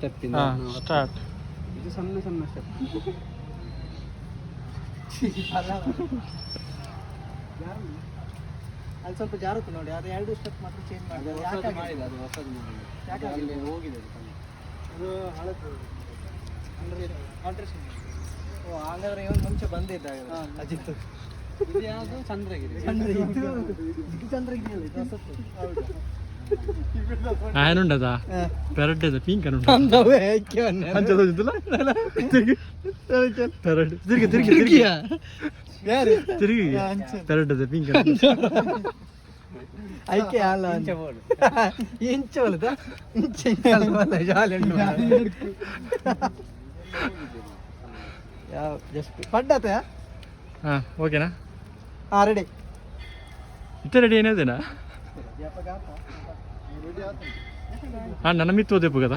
Step start. ಇದು ಸಣ್ಣ ಸಣ್ಣ ಸ್ಟೆಪ್. ಅಲ್ಲಿ ಸ್ವಲ್ಪ ಜಾರುತ್ತೆ ನೋಡಿ, ಅದು 2 ಸ್ಟೆಪ್ ಮಾತ್ರ ಚೇಂಜ್ ಮಾಡಿದೆ. ಹೊಸದು ಮಾಡಿದ, ಅದು ಹೊಸದು ಮಾಡಿದ. ಯಾಕೆ ಅಲ್ಲಿ ಹೋಗಿದೆ ಅದು. ಅದು ಹಳತ್ತು ಅಂದರೆ ಆಲ್ಟ್ರೇಷನ್. ಓ ಹಾಗಾದ್ರೆ ಇವನು ಮುಂಚೆ ಬಂದಿದ್ದ ಅಜಿತ್. ಇದು ಯಾವುದು? ಚಂದ್ರಗಿರಿ. ಇದು ಚಂದ್ರಗಿರಿ ಅಲ್ಲ, ಇದು ಹೊಸತ್ತು. ಹೌದು. ఆయనుండదా పెరడ్ పింక్ అని తిరిగి తిరిగి తిరిగి తిరిగి పెరడ్ పింక్ ಐಕೆ ಅಲ್ಲ ಇಂಚೋಲದ ಜಸ್ಟ್ ಪಡ್ಡತೆ. ఓకేనా? రెడీ ఇట్ట రెడీ అయినదేనా? ನನ್ನ ಮಿತ್ತು ಓದೆಪ್ಪು కదా.